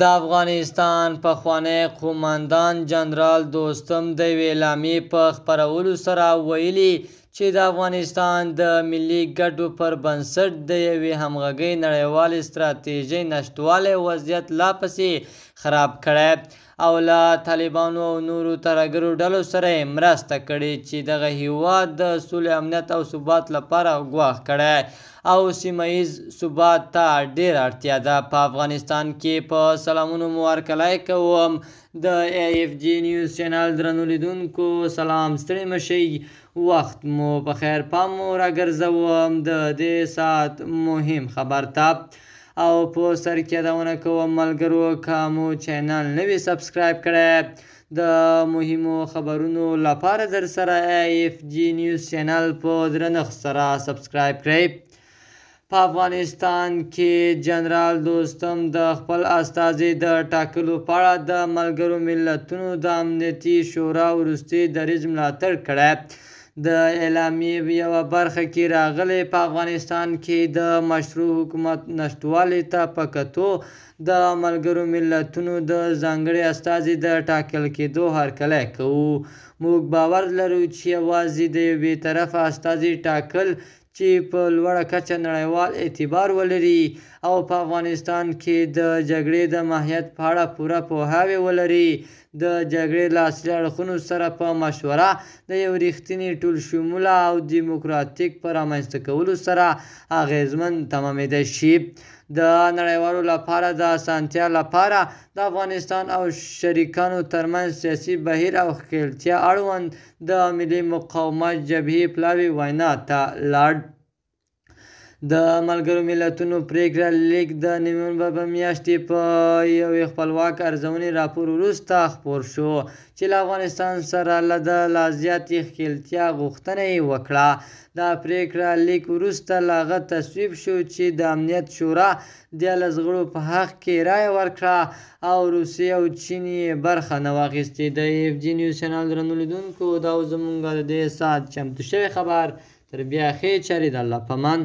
د افغانستان پخوانی قوماندان جنرال دوستم د یوې اعلامیې په خپرولو سره ویلي چې د افغانستان د ملي ګټو پر بنسټ د یوې همغږۍ نړیوالې ستراتیژۍ نشتوالی وضعیت لا پسې خراب کړی او له طالبانو او نورو ترهګرو ډلو سره یې مرسته کړې چې دغه هیواد د سولې، امنیت او ثبات لپاره ګواښ کړی او سیمه ییز ثبات ته ډېره اړتیا ده. په افغانستان کې په سلامونو مو هرکلی کوم. د AFG نیوز چینل درنو لیدونکو سلام، ستړي مشئ، وخت مو په خیر. پام مو راګرځوم د دې ساعت مهم خبر ته او په سر کې یادونه کوم ملګرو که مو چینل نوی سبسکرایب کړی د مهمو خبرونو لپاره در سره AFG نیوز چینل په درنښت سره سبسکرایب کړئ. په افغانستان کې جنرال دوستم د خپل استازي د ټاکلو په اړه د ملګرو ملتونو د امنیتي شورا وروستي دریځ ملاتړ کړی. د اعلامیې یوه برخه کې راغلی په افغانستان کې د مشروع حکومت نشتوالي ته په کتو د ملګرو ملتونو د ځانګړي استازي د ټاکل کېدو هرکلی کوو. موږ باور لرو چې یوازې د یو بېطرفه استازي ټاکل چې په لوړه کچه نړیوال اعتبار ولري او په افغانستان کې د جګړې د ماهیت په اړه پوره پوهاوی ولري، د جګړې له اصلي اړخونو سره په مشوره د یو رښتیني ټولشموله او دیموکراتیک په رامنځته کولو سره اغیزمن تمامېدای شي. د نړیوالو لپاره د اسانتیا لپاره د افغانستان او شریکانو ترمنځ سیاسي بهیر او ښکېلتیا اړوند د ملي مقاومت جبهې پلاوي وینا ته لاړ. د ملګرو ملتونو پریکړه لیک د نومبر په میاشت په یوې خپلواک ارزونې راپور وروسته خپور شو چې له افغانستان سره د لا زیاتې ښکېلتیا غوښتنه یې وکړه. د پریکړه لیک وروسته له هغه تصویب شو چې د امنیت شورا 13 غړو په حق کې رایه ورکړه او روسیې او چین یې برخه نه واخیستې. د AFG نیوز چینل درنو لیدونکو دا زموږ د دې ساعت چمتو شوی خبر. تر بیا ښې چارې د الله په امان.